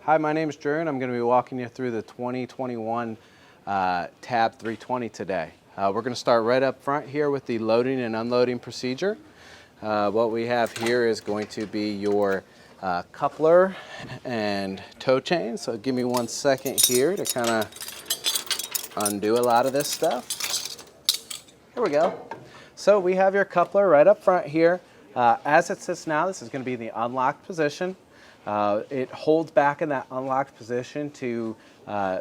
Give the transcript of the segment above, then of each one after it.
Hi, my name is Drew, and I'm going to be walking you through the 2021 Tab 320 today. We're going to start right up front here with the loading and unloading procedure. What we have here is going to be your coupler and tow chain. So give me 1 second here to kind of undo a lot of this stuff. Here we go. So we have your coupler right up front here. As it sits now, this is going to be in the unlocked position. It holds back in that unlocked position to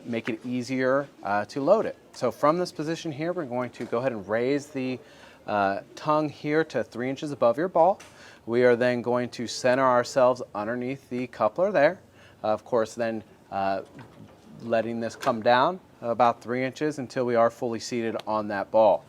make it easier to load it. So from this position here, we're going to go ahead and raise the tongue here to 3 inches above your ball. We are then going to center ourselves underneath the coupler there. Of course, then letting this come down about 3 inches until we are fully seated on that ball.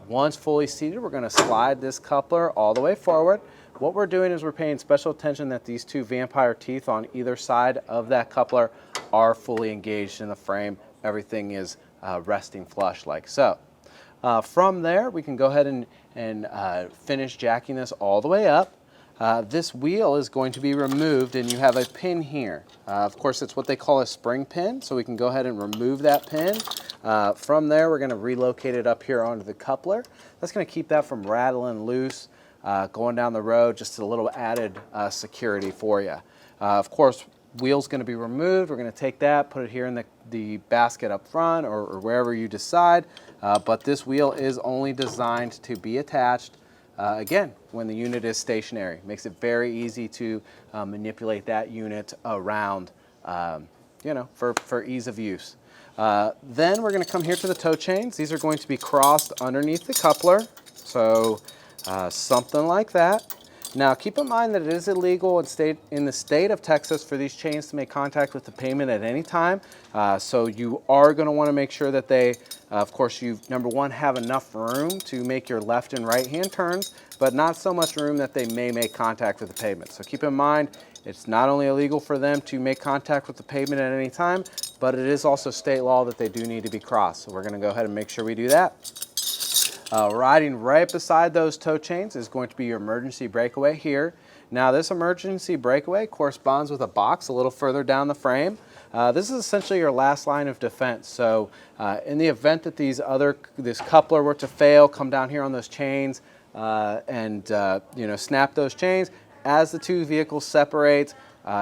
Once fully seated, we're going to slide this coupler all the way forward. What we're doing is we're paying special attention that these two vampire teeth on either side of that coupler are fully engaged in the frame. Everything is resting flush like so. From there, we can go ahead and finish jacking this all the way up. This wheel is going to be removed, and you have a pin here. Of course, it's what they call a spring pin, so we can go ahead and remove that pin. From there, we're going to relocate it up here onto the coupler. That's going to keep that from rattling loose going down the road, just a little added security for you. Of course, wheel's going to be removed. We're going to take that, put it here in the basket up front or wherever you decide. But this wheel is only designed to be attached again, when the unit is stationary. Makes it very easy to manipulate that unit around, for ease of use. Then we're going to come here to the tow chains. These are going to be crossed underneath the coupler, so something like that. Now, keep in mind that it is illegal in the state of Texas for these chains to make contact with the pavement at any time. So you are going to want to make sure that they, of course, number one, have enough room to make your left and right hand turns, but not so much room that they may make contact with the pavement. So keep in mind, it's not only illegal for them to make contact with the pavement at any time, but it is also state law that they do need to be crossed. So we're going to go ahead and make sure we do that. Riding right beside those tow chains is going to be your emergency breakaway here. Now, this emergency breakaway corresponds with a box a little further down the frame. This is essentially your last line of defense. So in the event that this coupler were to fail, come down here on those chains and snap those chains. As the two vehicles separate,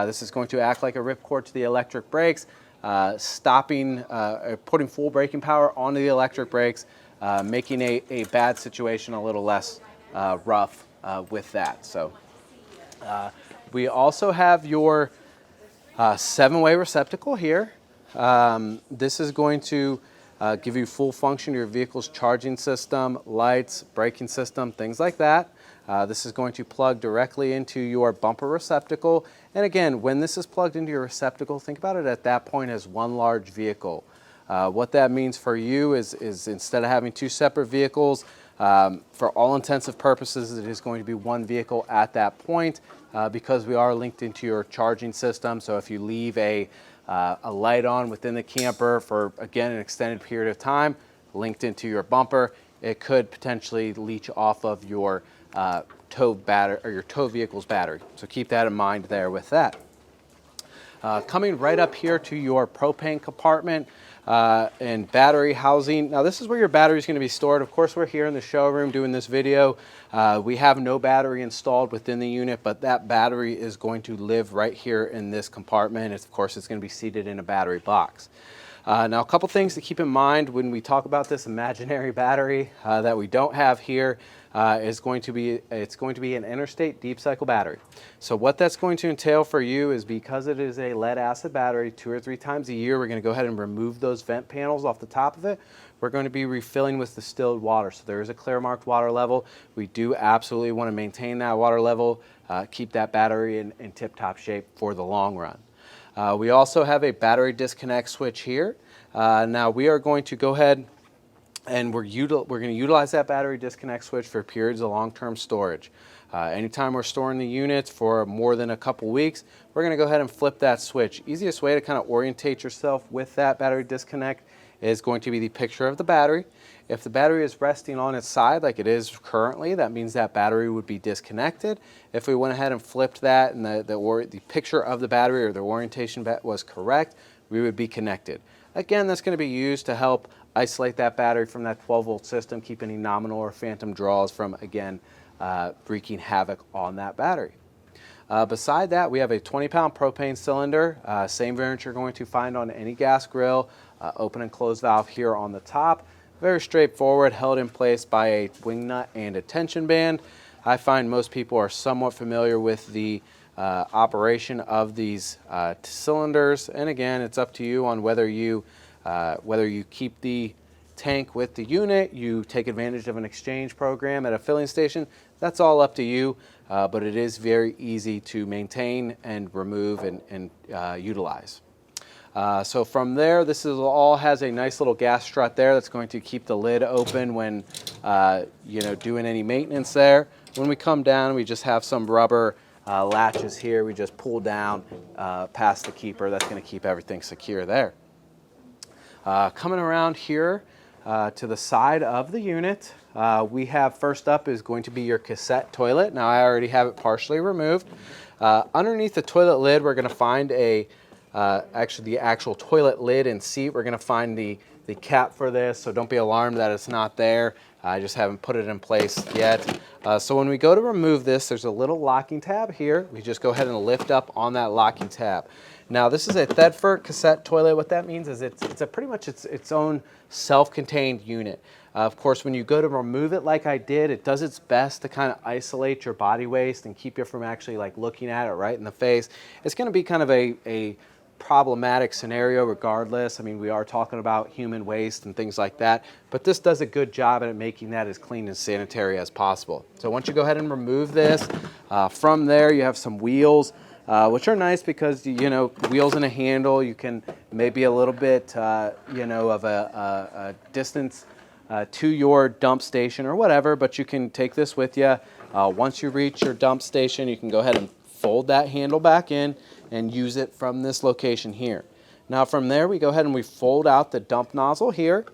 this is going to act like a ripcord to the electric brakes, putting full braking power onto the electric brakes, making a bad situation a little less rough with that. So we also have your 7-way receptacle here. This is going to give you full function to your vehicle's charging system, lights, braking system, things like that. This is going to plug directly into your bumper receptacle. And again, when this is plugged into your receptacle, think about it at that point as one large vehicle. What that means for you is instead of having two separate vehicles, for all intensive purposes, it is going to be one vehicle at that point because we are linked into your charging system. So if you leave a light on within the camper for, again, an extended period of time, linked into your bumper, it could potentially leach off of your tow vehicle's battery. So keep that in mind there with that. Coming right up here to your propane compartment and battery housing. Now, this is where your battery is going to be stored. Of course, we're here in the showroom doing this video. We have no battery installed within the unit, but that battery is going to live right here in this compartment. Of course, it's going to be seated in a battery box. Now, a couple things to keep in mind when we talk about this imaginary battery that we don't have here. It's going to be an interstate deep cycle battery. So what that's going to entail for you is, because it is a lead acid battery, 2 or 3 times a year, we're going to go ahead and remove those vent panels off the top of it. We're going to be refilling with distilled water. So there is a clear marked water level. We do absolutely want to maintain that water level, keep that battery in tip-top shape for the long run. We also have a battery disconnect switch here. Now we are going to go ahead and we're going to utilize that battery disconnect switch for periods of long-term storage. Anytime we're storing the units for more than a couple weeks, we're going to go ahead and flip that switch. Easiest way to kind of orientate yourself with that battery disconnect is going to be the picture of the battery. If the battery is resting on its side like it is currently, that means that battery would be disconnected. If we went ahead and flipped that and the picture of the battery or the orientation was correct, we would be connected. Again, that's going to be used to help isolate that battery from that 12-volt system, keep any nominal or phantom draws from, again, wreaking havoc on that battery. Beside that, we have a 20-pound propane cylinder, same variant you're going to find on any gas grill, open and close valve here on the top. Very straightforward, held in place by a wing nut and a tension band. I find most people are somewhat familiar with the operation of these cylinders, and again, it's up to you on whether you keep the tank with the unit, you take advantage of an exchange program at a filling station. That's all up to you, but it is very easy to maintain and remove and utilize. So from there, this all has a nice little gas strut there that's going to keep the lid open when doing any maintenance there. When we come down, we just have some rubber latches here. We just pull down past the keeper. That's going to keep everything secure there. Coming around here to the side of the unit, we have first up is going to be your cassette toilet. Now I already have it partially removed. Underneath the toilet lid, we're going to find actually the actual toilet lid and seat. We're going to find the cap for this, so don't be alarmed that it's not there. I just haven't put it in place yet. So when we go to remove this, there's a little locking tab here. We just go ahead and lift up on that locking tab. Now this is a Thetford cassette toilet. What that means is it's pretty much its own self-contained unit. Of course, when you go to remove it like I did, it does its best to kind of isolate your body waste and keep you from actually like looking at it right in the face. It's going to be kind of a problematic scenario regardless. I mean, we are talking about human waste and things like that, but this does a good job at making that as clean and sanitary as possible. So once you go ahead and remove this, from there you have some wheels, which are nice because, wheels and a handle, you can maybe a little bit, of a distance to your dump station or whatever, but you can take this with you. Once you reach your dump station, you can go ahead and fold that handle back in and use it from this location here. Now from there, we go ahead and we fold out the dump nozzle here.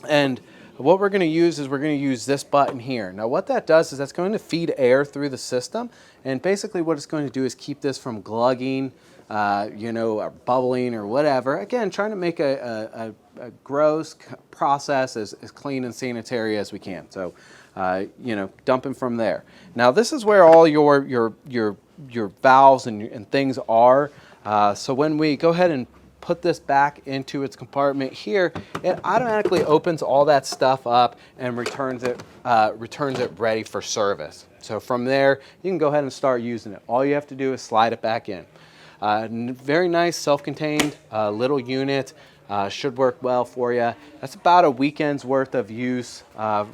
And what we're going to use is we're going to use this button here. Now what that does is that's going to feed air through the system. And basically what it's going to do is keep this from glugging, or bubbling or whatever. Again, trying to make a gross process as clean and sanitary as we can. So, dumping from there. Now this is where all your valves and things are. So when we go ahead and put this back into its compartment here, it automatically opens all that stuff up and returns it ready for service. So from there, you can go ahead and start using it. All you have to do is slide it back in. Very nice, self-contained little unit. Should work well for you. That's about a weekend's worth of use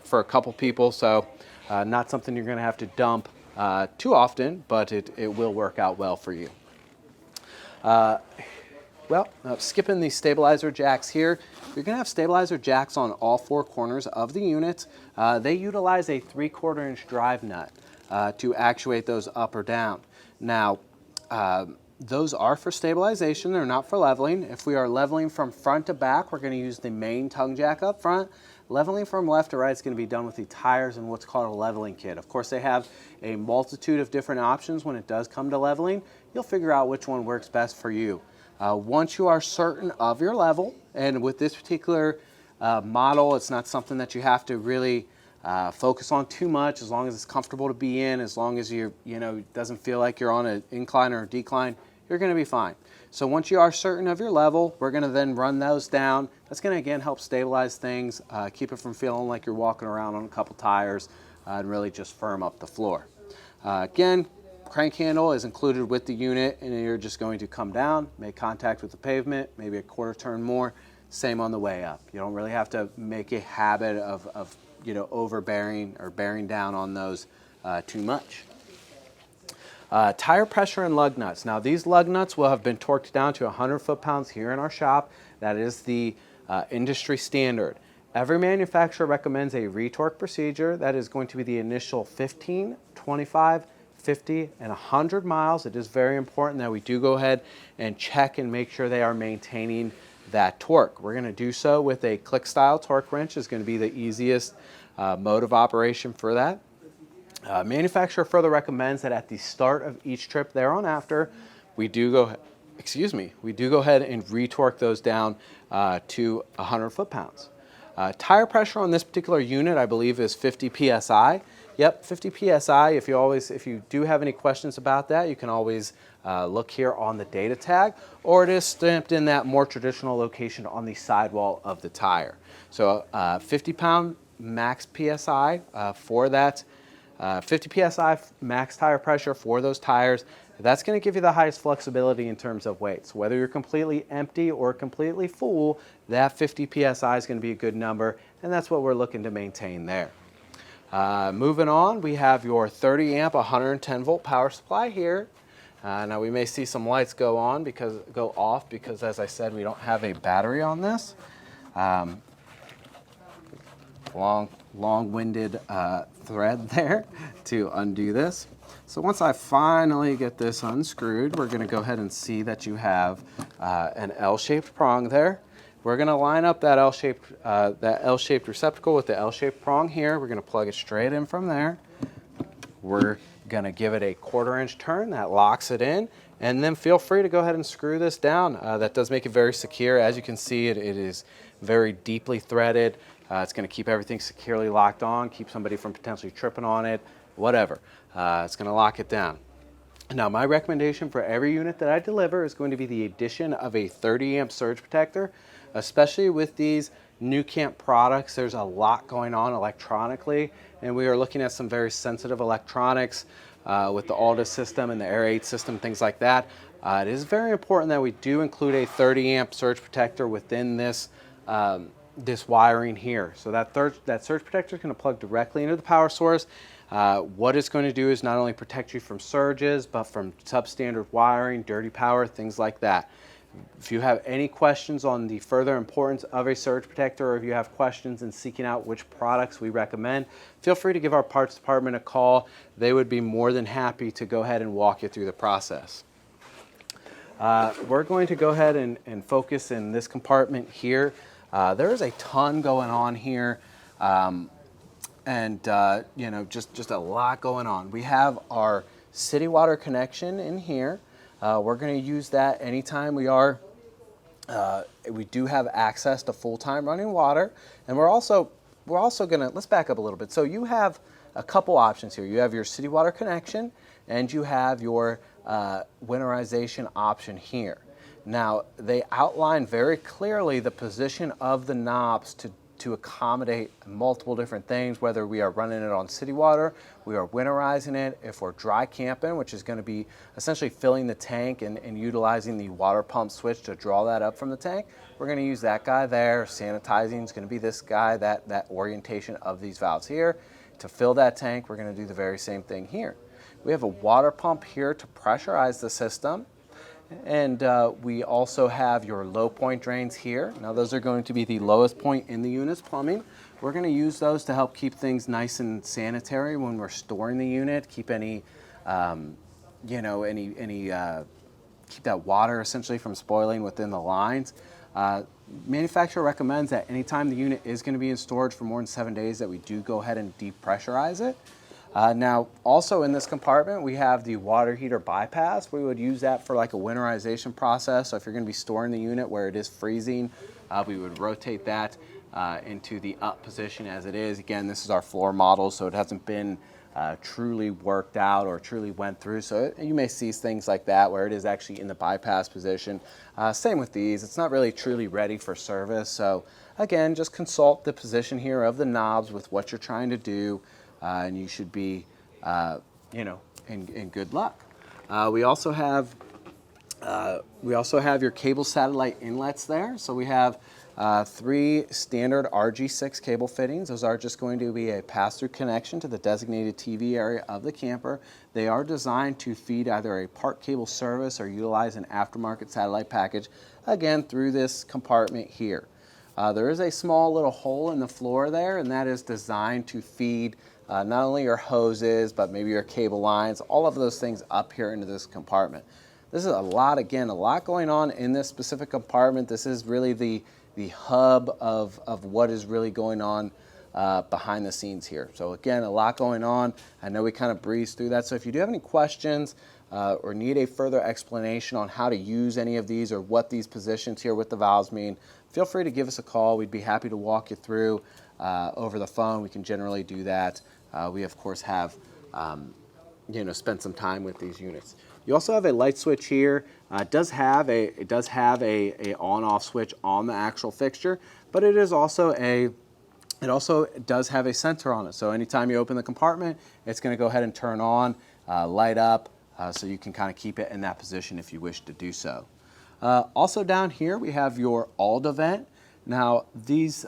for a couple people, so not something you're going to have to dump too often, but it will work out well for you. Skipping the stabilizer jacks here, you're going to have stabilizer jacks on all four corners of the unit. They utilize a 3/4 inch drive nut to actuate those up or down. Now, those are for stabilization, they're not for leveling. If we are leveling from front to back, we're going to use the main tongue jack up front. Leveling from left to right is going to be done with the tires and what's called a leveling kit. Of course, they have a multitude of different options when it does come to leveling. You'll figure out which one works best for you. Once you are certain of your level, and with this particular model, it's not something that you have to really focus on too much, as long as it's comfortable to be in, as long as it doesn't feel like you're on an incline or a decline, you're going to be fine. So once you are certain of your level, we're going to then run those down. That's going to again help stabilize things, keep it from feeling like you're walking around on a couple tires, and really just firm up the floor. Again, crank handle is included with the unit, and you're just going to come down, make contact with the pavement, maybe a quarter turn more, same on the way up. You don't really have to make a habit of overbearing or bearing down on those too much. Tire pressure and lug nuts. Now these lug nuts will have been torqued down to 100 foot-pounds here in our shop. That is the industry standard. Every manufacturer recommends a retorque procedure. That is going to be the initial 15, 25, 50, and 100 miles. It is very important that we do go ahead and check and make sure they are maintaining that torque. We're going to do so with a click style torque wrench. Is going to be the easiest mode of operation for that. Manufacturer further recommends that at the start of each trip thereafter, we do go ahead and retorque those down to 100 foot-pounds. Tire pressure on this particular unit, I believe, is 50 psi. Yep, 50 psi. If you do have any questions about that, you can always look here on the data tag, or it is stamped in that more traditional location on the sidewall of the tire. So 50-pound max psi for that. 50 psi max tire pressure for those tires. That's going to give you the highest flexibility in terms of weight. So whether you're completely empty or completely full, that 50 psi is going to be a good number, and that's what we're looking to maintain there. Moving on, we have your 30 amp 110 volt power supply here. Now we may see some lights go off because, as I said, we don't have a battery on this. Long-winded thread there to undo this. So once I finally get this unscrewed, we're going to go ahead and see that you have an L-shaped prong there. We're going to line up that L-shaped receptacle with the L-shaped prong here. We're going to plug it straight in from there. We're going to give it a 1/4 inch turn that locks it in, and then feel free to go ahead and screw this down. That does make it very secure. As you can see, it is very deeply threaded. It's going to keep everything securely locked on, keep somebody from potentially tripping on it, whatever. It's going to lock it down. Now, my recommendation for every unit that I deliver is going to be the addition of a 30 amp surge protector, especially with these new camp products. There's a lot going on electronically, and we are looking at some very sensitive electronics with the Alta system and the Air 8 system, things like that. It is very important that we do include a 30 amp surge protector within this this wiring here. So that surge protector is going to plug directly into the power source. What it's going to do is not only protect you from surges, but from substandard wiring, dirty power, things like that. If you have any questions on the further importance of a surge protector, or if you have questions in seeking out which products we recommend, feel free to give our parts department a call. They would be more than happy to go ahead and walk you through the process. We're going to go ahead and focus in this compartment here. There is a ton going on here, you know, just a lot going on. We have our city water connection in here. We're going to use that anytime we do have access to full-time running water, and we're also going to, let's back up a little bit. So you have a couple options here. You have your city water connection, and you have your winterization option here. Now, they outline very clearly the position of the knobs to accommodate multiple different things, whether we are running it on city water, we are winterizing it, if we're dry camping, which is going to be essentially filling the tank and utilizing the water pump switch to draw that up from the tank. We're going to use that guy there. Sanitizing is going to be this guy, that orientation of these valves here. To fill that tank, we're going to do the very same thing here. We have a water pump here to pressurize the system. And we also have your low point drains here. Now those are going to be the lowest point in the unit's plumbing. We're going to use those to help keep things nice and sanitary when we're storing the unit, keep any, keep that water essentially from spoiling within the lines. Manufacturer recommends that anytime the unit is going to be in storage for more than 7 days that we do go ahead and depressurize it. Now, also in this compartment, we have the water heater bypass. We would use that for like a winterization process. So if you're going to be storing the unit where it is freezing, we would rotate that into the up position as it is. Again, this is our floor model, so it hasn't been truly worked out or truly went through. So you may see things like that where it is actually in the bypass position. Same with these. It's not really truly ready for service. So again, just consult the position here of the knobs with what you're trying to do. And you should be, in good luck. We also have your cable satellite inlets there. So we have 3 standard RG6 cable fittings. Those are just going to be a pass-through connection to the designated TV area of the camper. They are designed to feed either a part cable service or utilize an aftermarket satellite package, again, through this compartment here. There is a small little hole in the floor there, and that is designed to feed not only your hoses, but maybe your cable lines, all of those things up here into this compartment. This is a lot, again, a lot going on in this specific compartment. This is really the hub of what is really going on behind the scenes here. So again, a lot going on. I know we kind of breezed through that. So if you do have any questions or need a further explanation on how to use any of these or what these positions here with the valves mean, feel free to give us a call. We'd be happy to walk you through over the phone. We can generally do that. We of course have spent some time with these units. You also have a light switch here. It does have a on-off switch on the actual fixture, but it also does have a sensor on it. So anytime you open the compartment, it's going to go ahead and turn on, light up, so you can kind of keep it in that position if you wish to do so. Also down here we have your ALDA vent. Now these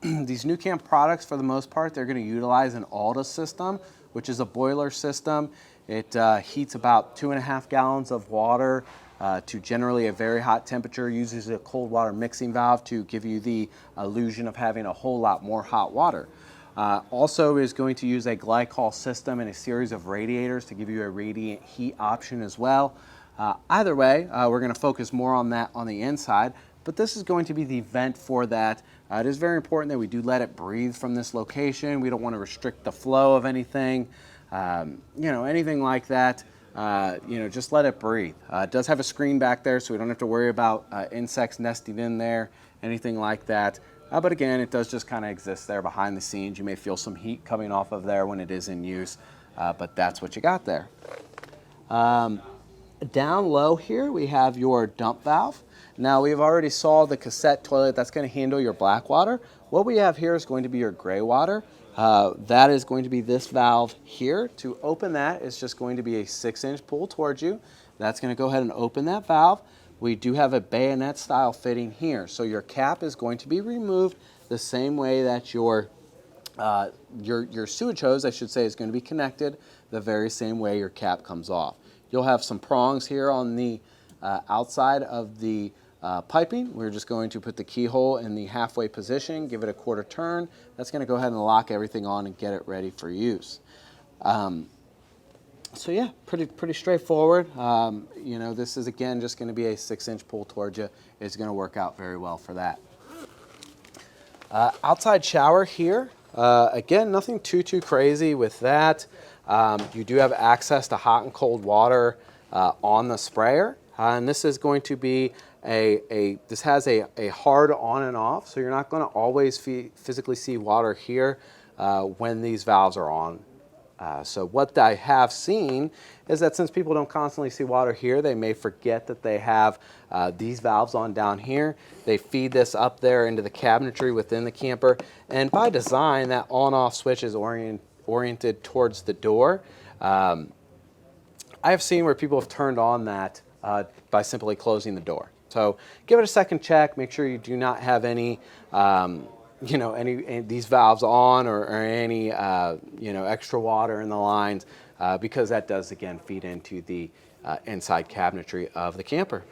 these new camp products, for the most part, they're going to utilize an ALDA system, which is a boiler system. It heats about 2.5 gallons of water to generally a very hot temperature, uses a cold water mixing valve to give you the illusion of having a whole lot more hot water. Also is going to use a glycol system and a series of radiators to give you a radiant heat option as well. Either way, we're going to focus more on that on the inside, but this is going to be the vent for that. It is very important that we do let it breathe from this location. We don't want to restrict the flow of anything. Anything like that, just let it breathe. It does have a screen back there, so we don't have to worry about insects nesting in there, anything like that. But again, it does just kind of exist there behind the scenes. You may feel some heat coming off of there when it is in use, but that's what you got there. Down low here, we have your dump valve. Now, we've already saw the cassette toilet. That's going to handle your black water. What we have here is going to be your gray water. That is going to be this valve here. To open that, it's just going to be a 6-inch pull towards you. That's going to go ahead and open that valve. We do have a bayonet style fitting here. So your cap is going to be removed the same way that your sewage hose, I should say, is going to be connected the very same way your cap comes off. You'll have some prongs here on the outside of the piping. We're just going to put the keyhole in the halfway position, give it a quarter turn. That's going to go ahead and lock everything on and get it ready for use. So yeah, pretty straightforward. This is again just going to be a 6-inch pull towards you. It's going to work out very well for that. Outside shower here. Again, nothing too crazy with that. You do have access to hot and cold water on the sprayer, and this is going to be this has a hard on and off, so you're not going to always physically see water here when these valves are on. So what I have seen is that since people don't constantly see water here, they may forget that they have these valves on down here. They feed this up there into the cabinetry within the camper, and by design, that on-off switch is oriented towards the door. I have seen where people have turned on that by simply closing the door. So give it a second check. Make sure you do not have any these valves on or any extra water in the lines, because that does again feed into the inside cabinetry of the camper.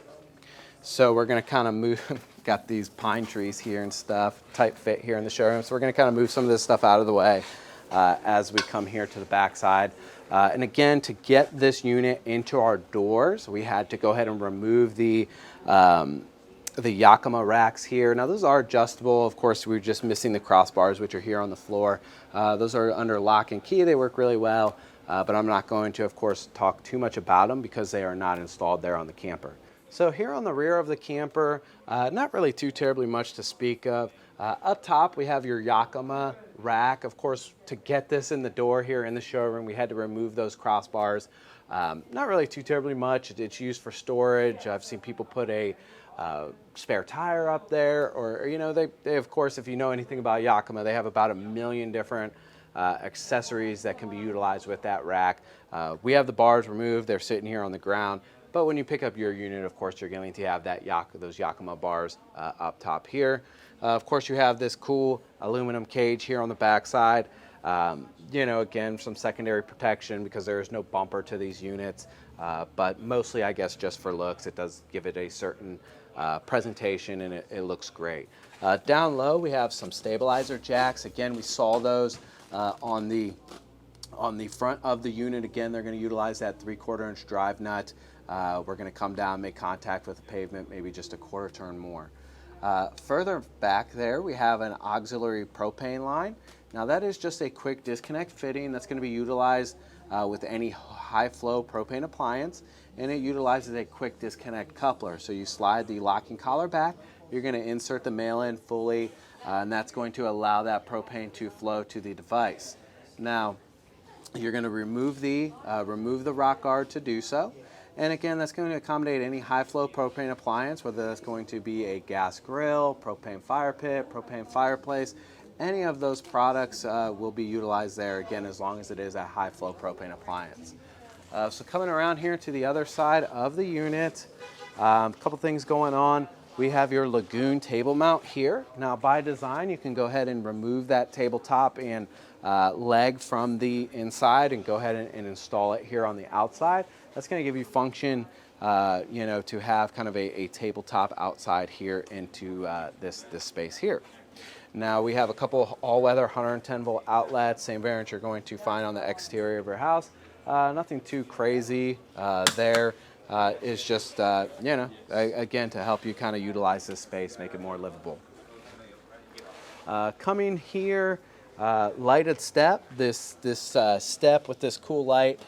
So we're going to kind of move. Got these pine trees here and stuff, tight fit here in the showroom. So we're going to kind of move some of this stuff out of the way as we come here to the back side. And again, to get this unit into our doors, we had to go ahead and remove the Yakima racks here. Now those are adjustable. Of course, we're just missing the crossbars, which are here on the floor. Those are under lock and key. They work really well, but I'm not going to, of course, talk too much about them because they are not installed there on the camper. So here on the rear of the camper, not really too terribly much to speak of. Up top, we have your Yakima rack. Of course, to get this in the door here in the showroom, we had to remove those crossbars. Not really too terribly much. It's used for storage. I've seen people put a spare tire up there, or they of course, if you know anything about Yakima, they have about 1 million different accessories that can be utilized with that rack. We have the bars removed. They're sitting here on the ground. But when you pick up your unit, of course, you're going to have those Yakima bars up top here. Of course, you have this cool aluminum cage here on the back side. Again, some secondary protection because there is no bumper to these units. But mostly, I guess, just for looks. It does give it a certain presentation, and it looks great. Down low, we have some stabilizer jacks. Again, we saw those on the On the front of the unit, again, they're going to utilize that 3/4 inch drive nut. We're going to come down, make contact with the pavement, maybe just a quarter turn more. Further back there, we have an auxiliary propane line. Now that is just a quick disconnect fitting that's going to be utilized with any high flow propane appliance, and it utilizes a quick disconnect coupler. So you slide the locking collar back, you're going to insert the male in fully, and that's going to allow that propane to flow to the device. Now, you're going to remove the rock guard to do so. And again, that's going to accommodate any high flow propane appliance, whether that's going to be a gas grill, propane fire pit, propane fireplace. Any of those products will be utilized there, again, as long as it is a high flow propane appliance. So coming around here to the other side of the unit, a couple things going on. We have your Lagoon table mount here. Now by design, you can go ahead and remove that tabletop and leg from the inside and go ahead and install it here on the outside. That's going to give you function, to have kind of a tabletop outside here into this space here. Now we have a couple all-weather 110 volt outlets, same variant you're going to find on the exterior of your house. Nothing too crazy there. It's just, again, to help you kind of utilize this space, make it more livable. Coming here, lighted step. This step with this cool light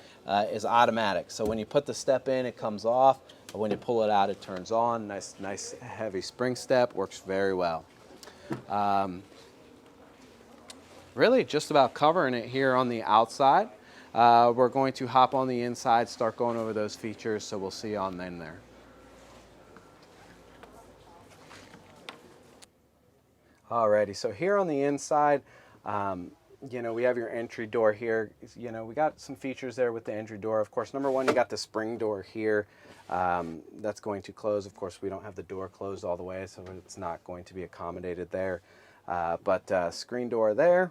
is automatic. So when you put the step in, it comes off. When you pull it out, it turns on. Nice heavy spring step, works very well. Really just about covering it here on the outside. We're going to hop on the inside, start going over those features, so we'll see you on in there. Alrighty, so here on the inside, we have your entry door here. We got some features there with the entry door. Of course, number one, you got the spring door here. That's going to close. Of course, we don't have the door closed all the way, so it's not going to be accommodated there. But screen door there.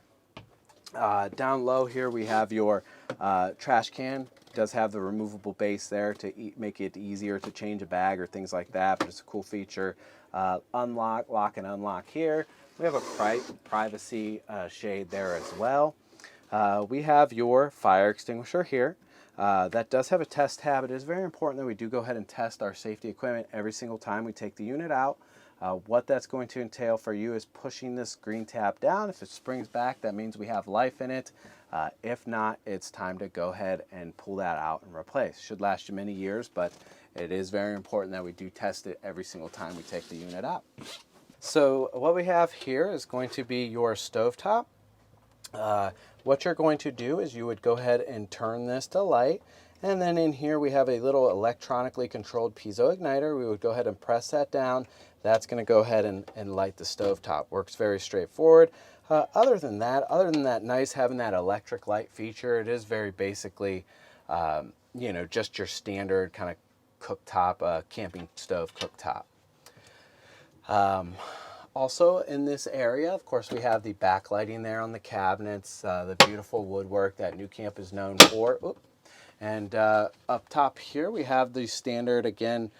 Down low here, we have your trash can. It does have the removable base there to make it easier to change a bag or things like that, but it's a cool feature. Unlock, lock and unlock here. We have a privacy shade there as well. We have your fire extinguisher here. That does have a test tab. It is very important that we do go ahead and test our safety equipment every single time we take the unit out. What that's going to entail for you is pushing this green tab down. If it springs back, that means we have life in it. If not, it's time to go ahead and pull that out and replace. Should last you many years, but it is very important that we do test it every single time we take the unit out. So what we have here is going to be your stovetop. What you're going to do is you would go ahead and turn this to light. And then in here we have a little electronically controlled piezo igniter. We would go ahead and press that down. That's going to go ahead and light the stovetop. Works very straightforward. Other than that, nice having that electric light feature. It is very basically, just your standard kind of cooktop, camping stove cooktop. Also in this area, of course, we have the backlighting there on the cabinets, the beautiful woodwork that New Camp is known for. Oop. And up top here, we have the standard, again,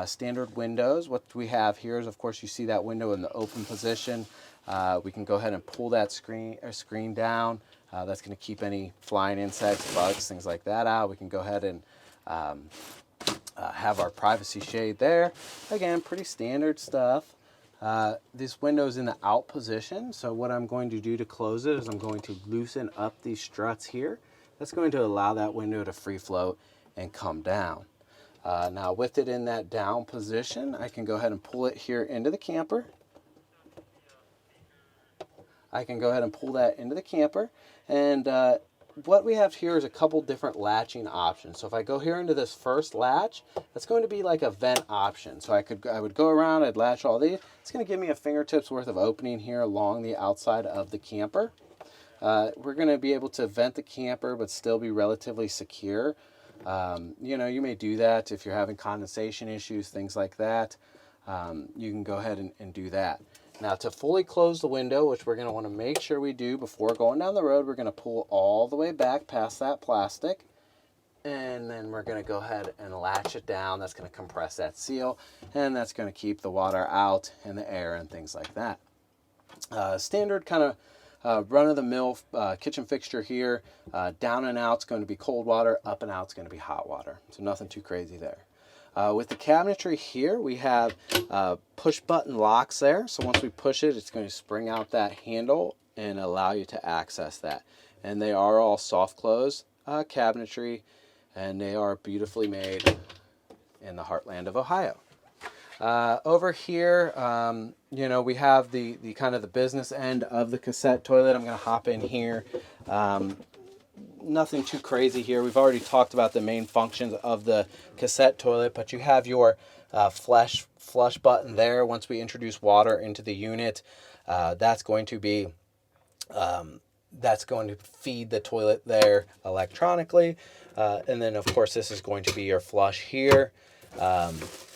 standard windows. What we have here is, of course, you see that window in the open position. We can go ahead and pull that screen down. That's going to keep any flying insects, bugs, things like that out. We can go ahead and have our privacy shade there. Again, pretty standard stuff. This window's in the out position, so what I'm going to do to close it is I'm going to loosen up these struts here. That's going to allow that window to free float and come down. Now with it in that down position, I can go ahead and pull it here into the camper. I can go ahead and pull that into the camper, and what we have here is a couple different latching options. So if I go here into this first latch, that's going to be like a vent option. So I would go around, I'd latch all these. It's going to give me a fingertip's worth of opening here along the outside of the camper. We're going to be able to vent the camper but still be relatively secure. You may do that if you're having condensation issues, things like that. You can go ahead and do that. Now to fully close the window, which we're going to want to make sure we do before going down the road, we're going to pull all the way back past that plastic. And then we're going to go ahead and latch it down. That's going to compress that seal, and that's going to keep the water out and the air and things like that. Standard kind run-of-the-mill kitchen fixture here. Down and out's going to be cold water, up and out's going to be hot water. So nothing too crazy there. With the cabinetry here, we have push-button locks there. So once we push it, it's going to spring out that handle and allow you to access that. And they are all soft close cabinetry, and they are beautifully made in the heartland of Ohio. Over here, you know, we have the kind of the business end of the cassette toilet. I'm going to hop in here. Nothing too crazy here. We've already talked about the main functions of the cassette toilet, but you have your flush button there. Once we introduce water into the unit, that's going to feed the toilet there electronically. And then, of course, this is going to be your flush here.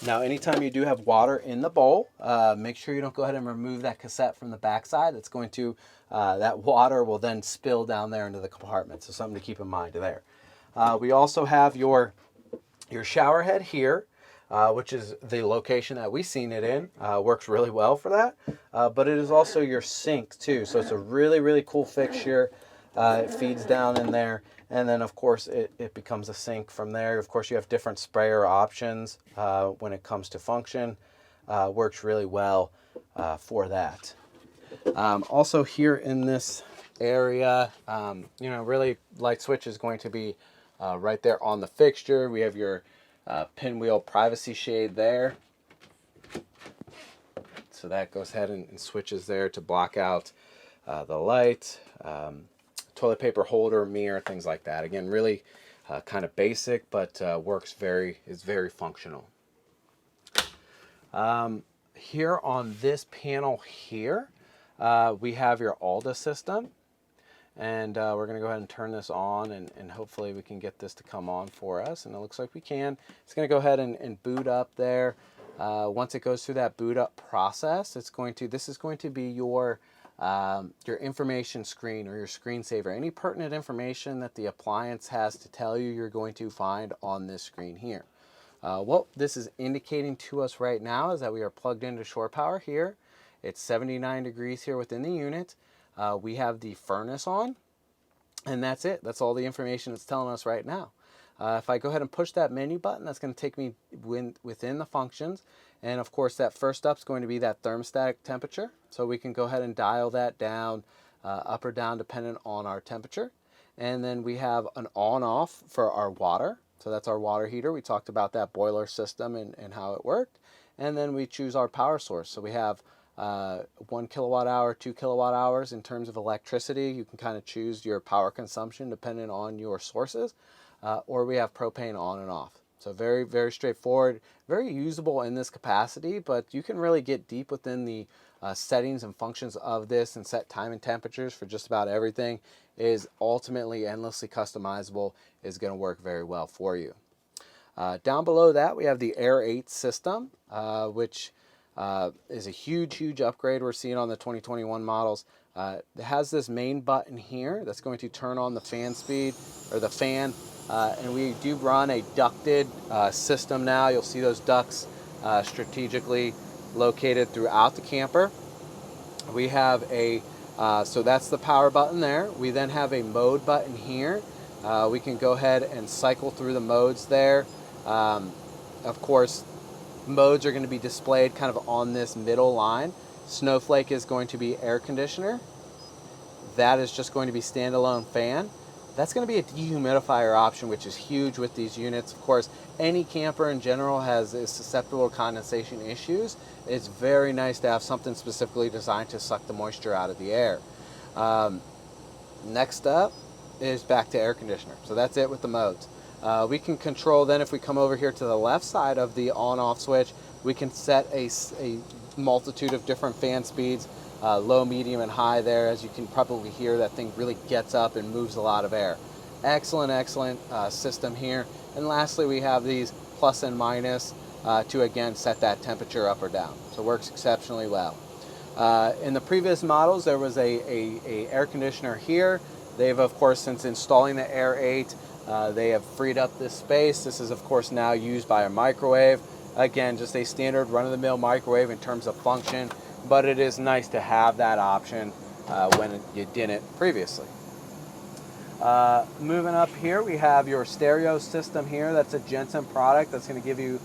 Now, anytime you do have water in the bowl, make sure you don't go ahead and remove that cassette from the backside. It's going to, that water will then spill down there into the compartment. So something to keep in mind there. We also have your shower head here, which is the location that we've seen it in. Works really well for that. But it is also your sink too. So it's a really, really cool fixture. It feeds down in there. And then, of course, it becomes a sink from there. Of course, you have different sprayer options when it comes to function. Works really well for that. Also here in this area, you know, really light switch is going to be right there on the fixture. We have your pinwheel privacy shade there. So that goes ahead and switches there to block out the light. Toilet paper holder, mirror, things like that. Again, really kind of basic, but is very functional. Here on this panel here, we have your Alda system. And we're going to go ahead and turn this on, and hopefully we can get this to come on for us. And it looks like we can. It's going to go ahead and boot up there. Once it goes through that boot up process, this is going to be your information screen or your screensaver. Any pertinent information that the appliance has to tell you, you're going to find on this screen here. What this is indicating to us right now is that we are plugged into shore power here. It's 79 degrees here within the unit. We have the furnace on, and that's it. That's all the information it's telling us right now. If I go ahead and push that menu button, that's going to take me within the functions. And of course, that first up is going to be that thermostatic temperature. So we can go ahead and dial that down, up or down, dependent on our temperature. And then we have an on-off for our water. So that's our water heater. We talked about that boiler system and how it worked. And then we choose our power source. So we have 1 kilowatt hour, 2 kilowatt hours in terms of electricity. You can kind of choose your power consumption depending on your sources. Or we have propane on and off. So very, very straightforward, very usable in this capacity, but you can really get deep within the settings and functions of this and set time and temperatures for just about everything. It is ultimately endlessly customizable, is going to work very well for you. Down below that, we have the Air 8 system, which is a huge, huge upgrade we're seeing on the 2021 models. It has this main button here that's going to turn on the fan speed, or the fan, and we do run a ducted system now. You'll see those ducts strategically located throughout the camper. We have so that's the power button there. We then have a mode button here. We can go ahead and cycle through the modes there. Of course, modes are going to be displayed kind of on this middle line. Snowflake is going to be air conditioner. That is just going to be standalone fan. That's going to be a dehumidifier option, which is huge with these units. Of course, any camper in general is susceptible to condensation issues. It's very nice to have something specifically designed to suck the moisture out of the air. Next up is back to air conditioner. So that's it with the modes. We can control then, if we come over here to the left side of the on-off switch, we can set a multitude of different fan speeds, low, medium, and high there. As you can probably hear, that thing really gets up and moves a lot of air. Excellent, excellent system here. And lastly, we have these plus and minus to, again, set that temperature up or down. So it works exceptionally well. In the previous models, there was a air conditioner here. They've, of course, since installing the Air 8, they have freed up this space. This is, of course, now used by a microwave. Again, just a standard run-of-the-mill microwave in terms of function, but it is nice to have that option when you didn't previously. Moving up here, we have your stereo system here. That's a Jensen product that's going to give you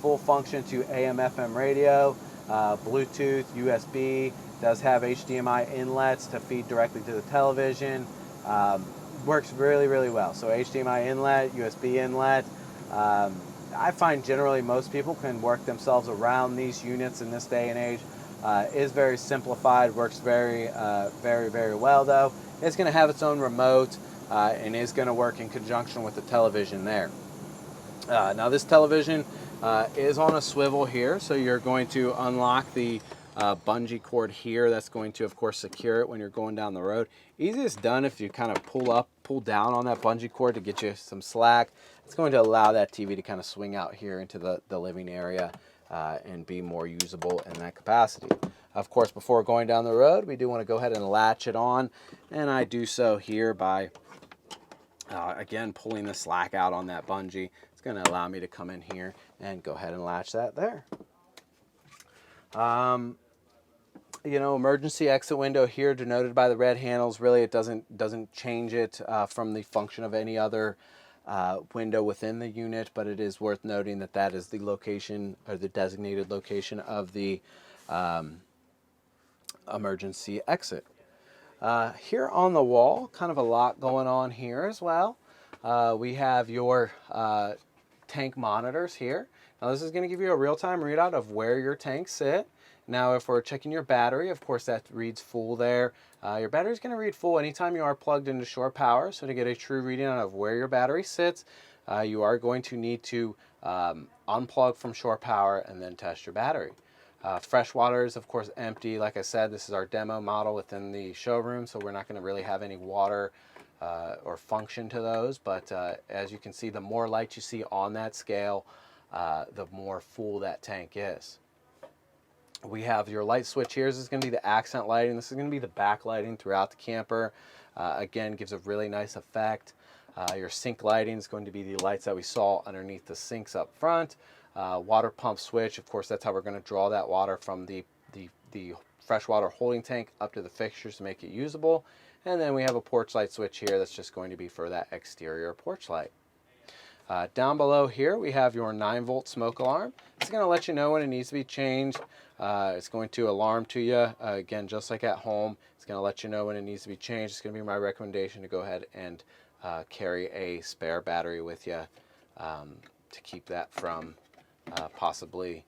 full function to AM, FM radio, Bluetooth, USB. Does have HDMI inlets to feed directly to the television. Works really, really well. So HDMI inlet, USB inlet. I find generally most people can work themselves around these units in this day and age. Is very simplified, works very, very well though. It's going to have its own remote and is going to work in conjunction with the television there. Now this television is on a swivel here, so you're going to unlock the bungee cord here. That's going to, of course, secure it when you're going down the road. Easiest done if you kind of pull down on that bungee cord to get you some slack. It's going to allow that TV to kind of swing out here into the living area and be more usable in that capacity. Of course, before going down the road, we do want to go ahead and latch it on, and I do so here by, again, pulling the slack out on that bungee. It's going to allow me to come in here and go ahead and latch that there. You know, emergency exit window here denoted by the red handles. Really, it doesn't change it from the function of any other window within the unit, but it is worth noting that that is the location or the designated location of the emergency exit. Here on the wall, kind of a lot going on here as well. We have your tank monitors here. Now this is going to give you a real-time readout of where your tanks sit. Now if we're checking your battery, of course that reads full there. Your battery is going to read full anytime you are plugged into shore power. So to get a true reading of where your battery sits, you are going to need to unplug from shore power and then test your battery. Fresh water is of course empty. Like I said, this is our demo model within the showroom, so we're not going to really have any water or function to those. But as you can see, the more light you see on that scale, the more full that tank is. We have your light switch here. This is going to be the accent lighting. This is going to be the backlighting throughout the camper. Again, gives a really nice effect. Your sink lighting is going to be the lights that we saw underneath the sinks up front. Water pump switch, of course, that's how we're going to draw that water from the freshwater holding tank up to the fixtures to make it usable. And then we have a porch light switch here that's just going to be for that exterior porch light. Down below here, we have your 9-volt smoke alarm. It's going to let you know when it needs to be changed. It's going to alarm to you, again, just like at home. It's going to let you know when it needs to be changed. It's going to be my recommendation to go ahead and carry a spare battery with you to keep that from possibly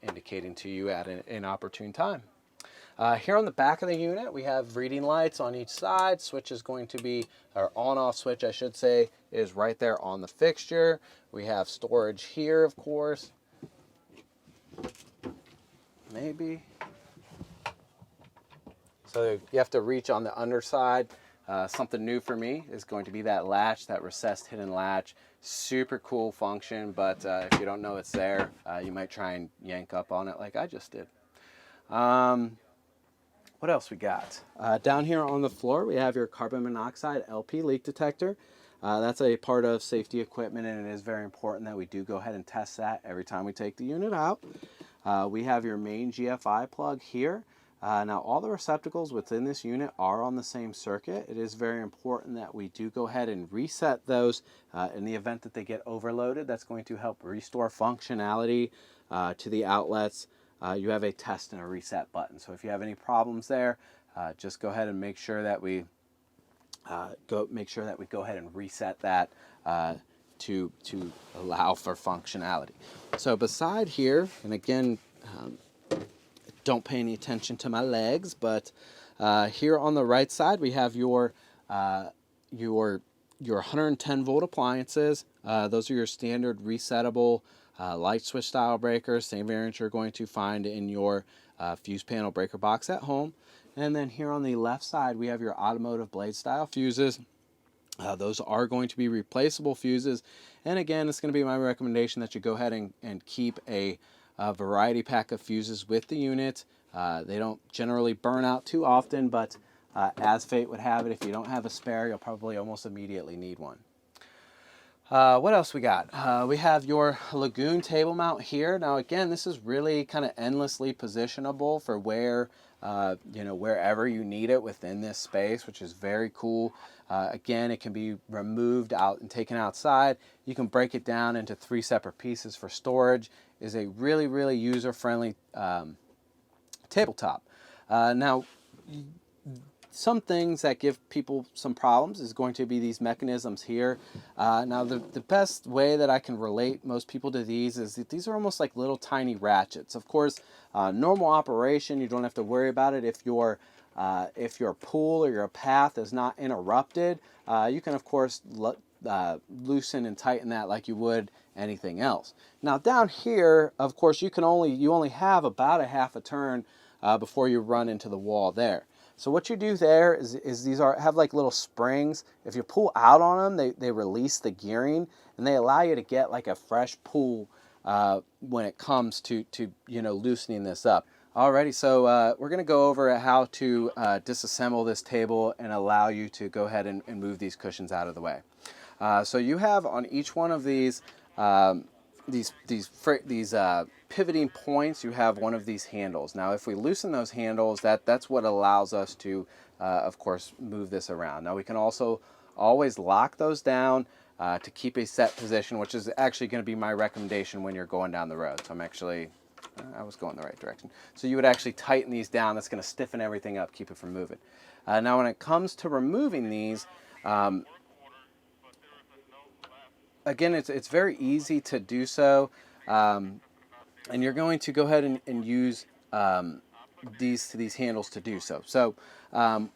indicating to you at an inopportune time. Here on the back of the unit, we have reading lights on each side. Switch is going to be, or on-off switch, I should say, is right there on the fixture. We have storage here, of course. Maybe. So you have to reach on the underside. Something new for me is going to be that latch, that recessed hidden latch. Super cool function, but if you don't know it's there, you might try and yank up on it like I just did. What else we got? Down here on the floor, we have your carbon monoxide LP leak detector. That's a part of safety equipment, and it is very important that we do go ahead and test that every time we take the unit out. We have your main GFI plug here. Now, all the receptacles within this unit are on the same circuit. It is very important that we do go ahead and reset those in the event that they get overloaded. That's going to help restore functionality to the outlets. You have a test and a reset button. So if you have any problems there, just go ahead and make sure that we go ahead and reset that to allow for functionality. So beside here, and again, don't pay any attention to my legs, but here on the right side we have your 110 volt appliances. Those are your standard resettable light switch style breakers, same variant you're going to find in your fuse panel breaker box at home. And then here on the left side we have your automotive blade style fuses. Those are going to be replaceable fuses, and again, it's going to be my recommendation that you go ahead and keep a variety pack of fuses with the unit. They don't generally burn out too often, but as fate would have it, if you don't have a spare, you'll probably almost immediately need one. What else we got? We have your Lagoon table mount here. Now again, this is really kind of endlessly positionable for where you know, wherever you need it within this space, which is very cool. Again, it can be removed out and taken outside. You can break it down into 3 separate pieces for storage. Is a really, really user-friendly tabletop. Now, some things that give people some problems is going to be these mechanisms here. Now, the best way that I can relate most people to these is that these are almost like little tiny ratchets. Of course, normal operation, you don't have to worry about it. If your pool or your path is not interrupted, you can, of course, loosen and tighten that like you would anything else. Now, down here, of course, you only have about a half a turn before you run into the wall there. So what you do there is these have like little springs. If you pull out on them, they release the gearing, and they allow you to get like a fresh pull when it comes to you know, loosening this up. Alrighty, so we're going to go over how to disassemble this table and allow you to go ahead and move these cushions out of the way. So you have on each one of these pivoting points, you have one of these handles. Now, if we loosen those handles, that's what allows us to, of course, move this around. Now, we can also always lock those down to keep a set position, which is actually going to be my recommendation when you're going down the road. So I was going the right direction. So you would actually tighten these down. That's going to stiffen everything up, keep it from moving. Now, when it comes to removing these, again, it's very easy to do so. And you're going to go ahead and use these handles to do so. So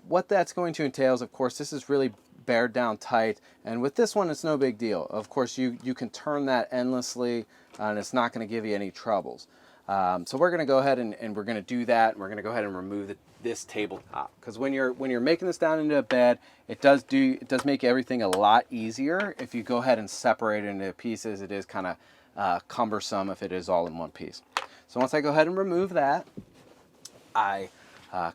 what that's going to entail is, of course, this is really bared down tight. And with this one, it's no big deal. Of course, you can turn that endlessly, and it's not going to give you any troubles. So we're going to go ahead and we're going to do that. And we're going to go ahead and remove this tabletop, because when you're making this down into a bed, it does make everything a lot easier. If you go ahead and separate it into pieces, it is kind of cumbersome if it is all in one piece. So once I go ahead and remove that, I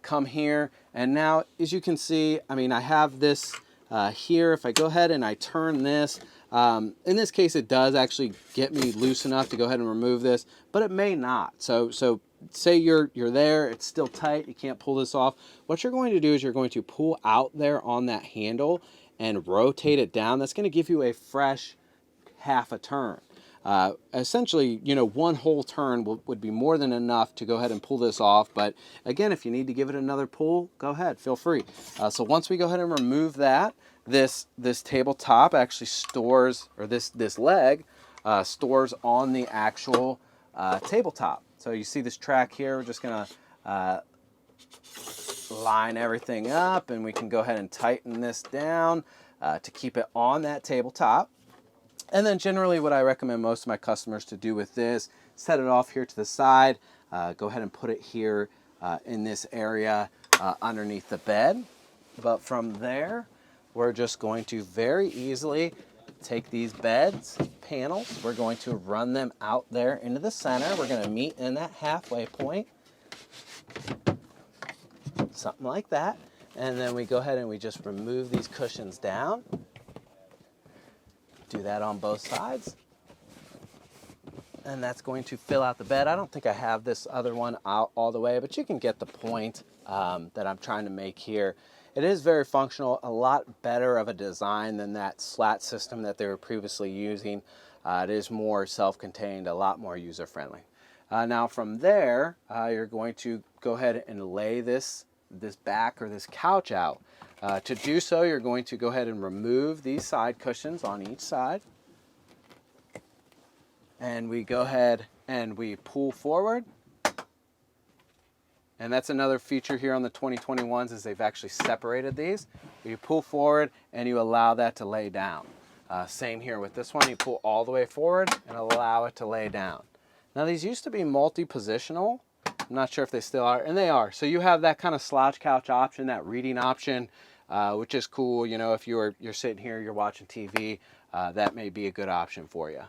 come here, and now as you can see, I mean, I have this here. If I go ahead and I turn this, in this case it does actually get me loose enough to go ahead and remove this, but it may not. So say you're there, it's still tight, you can't pull this off. What you're going to do is you're going to pull out there on that handle and rotate it down. That's going to give you a fresh half a turn. Essentially, you know, one whole turn would be more than enough to go ahead and pull this off. But again, if you need to give it another pull, go ahead, feel free. So once we go ahead and remove that, this tabletop actually stores, or this leg stores on the actual tabletop. So you see this track here. We're just gonna line everything up, and we can go ahead and tighten this down to keep it on that tabletop. And then generally what I recommend most of my customers to do with this, set it off here to the side, go ahead and put it here in this area underneath the bed. But from there, we're just going to very easily take these beds panels, we're going to run them out there into the center. We're going to meet in that halfway point, something like that. And then we go ahead and we just remove these cushions down. Do that on both sides. And that's going to fill out the bed. I don't think I have this other one out all the way, but you can get the point that I'm trying to make here. It is very functional, a lot better of a design than that slat system that they were previously using. It is more self-contained, a lot more user-friendly. Now from there, you're going to go ahead and lay this back or this couch out. To do so, you're going to go ahead and remove these side cushions on each side. And we go ahead and we pull forward. And that's another feature here on the 2021s is they've actually separated these. You pull forward and you allow that to lay down. Same here with this one. You pull all the way forward and allow it to lay down. Now these used to be multi-positional. I'm not sure if they still are, and they are. So you have that kind of slouch couch option, that reading option, which is cool. You know, if you're sitting here, you're watching TV, that may be a good option for you.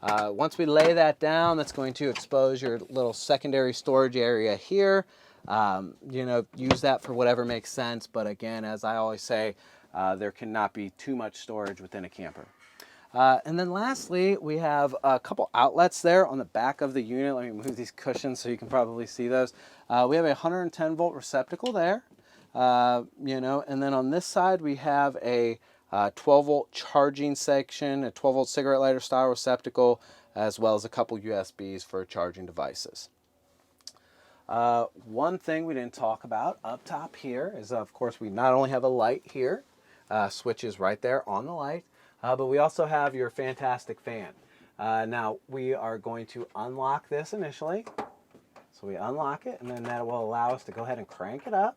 Once we lay that down, that's going to expose your little secondary storage area here. You know, use that for whatever makes sense. But again, as I always say, there cannot be too much storage within a camper. And then lastly, we have a couple outlets there on the back of the unit. Let me move these cushions so you can probably see those. We have a 110 volt receptacle there, you know, and then on this side we have a 12 volt charging section, a 12 volt cigarette lighter style receptacle, as well as a couple USBs for charging devices. One thing we didn't talk about up top here is, of course, we not only have a light here, switches right there on the light, but we also have your fantastic fan. Now, we are going to unlock this initially. So we unlock it, and then that will allow us to go ahead and crank it up.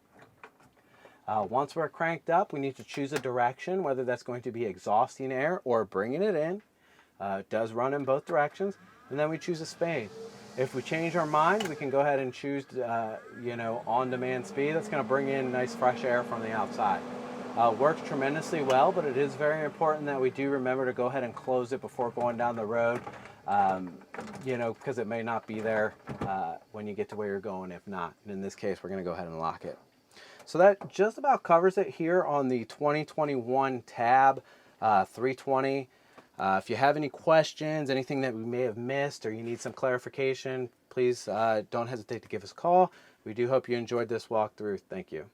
Once we're cranked up, we need to choose a direction, whether that's going to be exhausting air or bringing it in. It does run in both directions, and then we choose a speed. If we change our mind, we can go ahead and choose, you know, on-demand speed. That's going to bring in nice fresh air from the outside. Works tremendously well, but it is very important that we do remember to go ahead and close it before going down the road, you know, because it may not be there when you get to where you're going if not. And in this case, we're going to go ahead and lock it. So that just about covers it here on the 2021 Tab 320. If you have any questions, anything that we may have missed, or you need some clarification, please don't hesitate to give us a call. We do hope you enjoyed this walkthrough. Thank you.